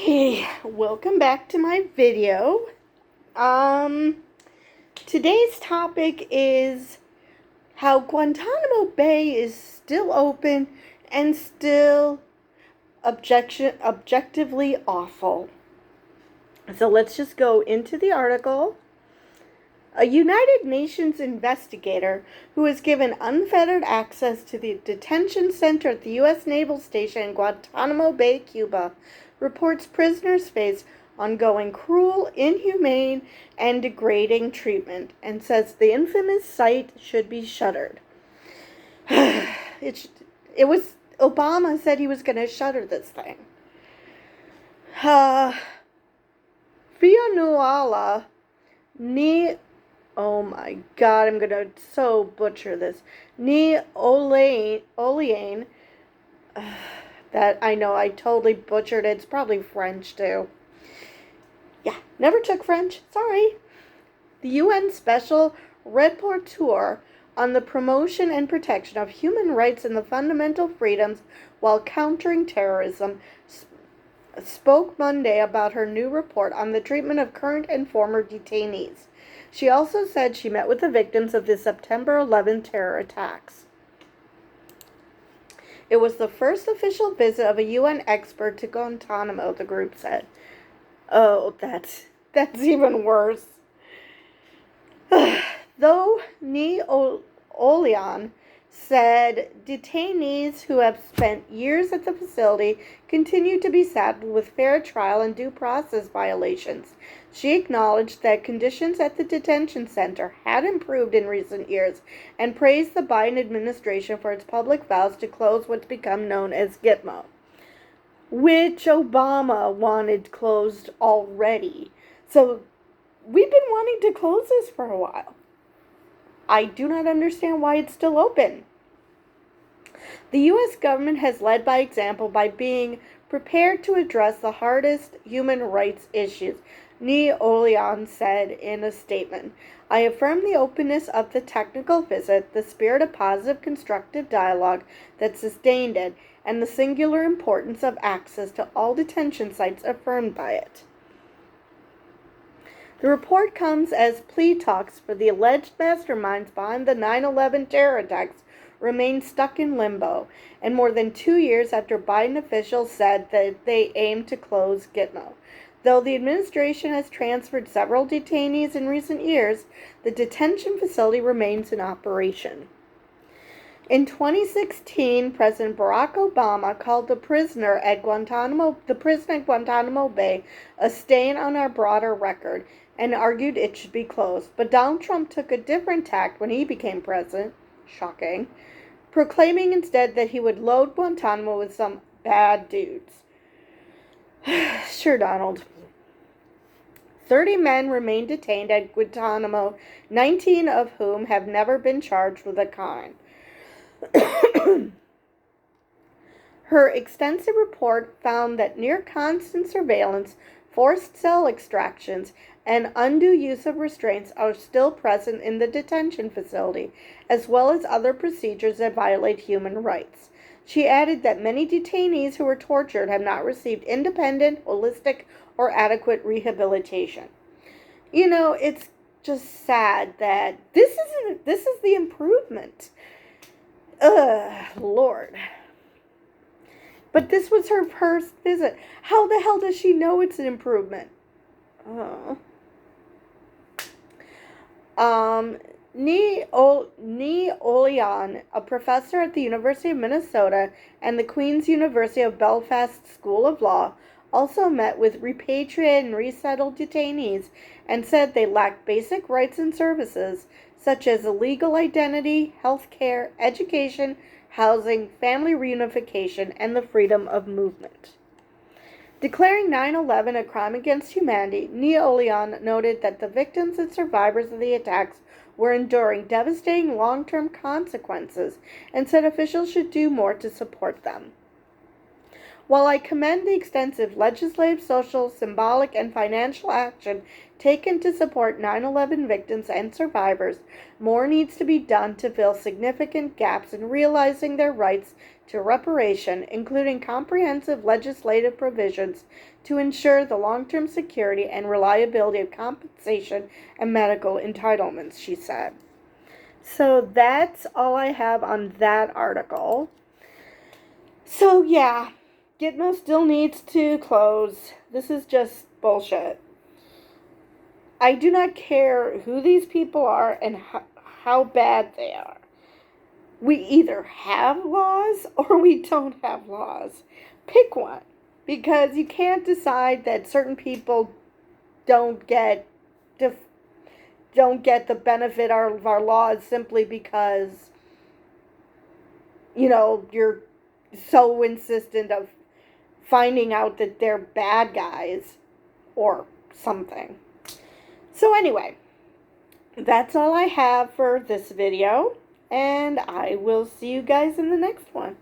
Okay, welcome back to my video. Today's topic is how Guantanamo Bay is still open and still objectively awful. So let's just go into the article. A United Nations investigator who was given unfettered access to the detention center at the U.S. Naval Station in Guantanamo Bay, Cuba, reports prisoners face ongoing cruel, inhumane, and degrading treatment, and says the infamous site should be shuttered. It was Obama said he was going to shutter this thing. Fianuala ni Oh my god, I'm gonna so butcher this. Ni Oleane. That I know I totally butchered it. It's probably French too. Yeah, never took French. Sorry. The UN Special Rapporteur on the promotion and protection of human rights and the fundamental freedoms while countering terrorism spoke Monday about her new report on the treatment of current and former detainees. She also said she met with the victims of the September 11 terror attacks. It was the first official visit of a UN expert to Guantanamo, the group said. Oh, that's even worse. Though Ni Olean said detainees who have spent years at the facility continue to be saddled with fair trial and due process violations. She acknowledged that conditions at the detention center had improved in recent years and praised the Biden administration for its public vows to close what's become known as Gitmo, which Obama wanted closed already. So we've been wanting to close this for a while. I do not understand why it's still open. The U.S. government has led by example by being prepared to address the hardest human rights issues, Ni Olean said in a statement. I affirm the openness of the technical visit, the spirit of positive constructive dialogue that sustained it, and the singular importance of access to all detention sites affirmed by it. The report comes as plea talks for the alleged masterminds behind the 9/11 terror attacks remain stuck in limbo, and more than 2 years after Biden officials said that they aim to close Gitmo. Though the administration has transferred several detainees in recent years, the detention facility remains in operation. In 2016, President Barack Obama called the prison at Guantanamo Bay a stain on our broader record and argued it should be closed. But Donald Trump took a different tack when he became president, shocking, proclaiming instead that he would load Guantanamo with some bad dudes. Sure, Donald. 30 men remain detained at Guantanamo, 19 of whom have never been charged with a crime. Her extensive report found that near constant surveillance, forced cell extractions, and undue use of restraints are still present in the detention facility, as well as other procedures that violate human rights. She added that many detainees who were tortured have not received independent, holistic, or adequate rehabilitation. You know, it's just sad that this is the improvement. Lord. But this was her first visit. How the hell does she know it's an improvement? Ni Olean, a professor at the University of Minnesota and the Queen's University of Belfast School of Law, also met with repatriated and resettled detainees and said they lacked basic rights and services such as a legal identity, health care, education, housing, family reunification, and the freedom of movement. Declaring 9/11 a crime against humanity, Ni Olean noted that the victims and survivors of the attacks were enduring devastating long-term consequences and said officials should do more to support them. While I commend the extensive legislative, social, symbolic, and financial action taken to support 9/11 victims and survivors, more needs to be done to fill significant gaps in realizing their rights to reparation, including comprehensive legislative provisions to ensure the long-term security and reliability of compensation and medical entitlements, she said. So that's all I have on that article. So yeah, Gitmo still needs to close. This is just bullshit. I do not care who these people are and how bad they are. We either have laws or we don't have laws. Pick one. Because you can't decide that certain people don't get the benefit of our laws simply because, you're so insistent of finding out that they're bad guys or something. So anyway, that's all I have for this video, and I will see you guys in the next one.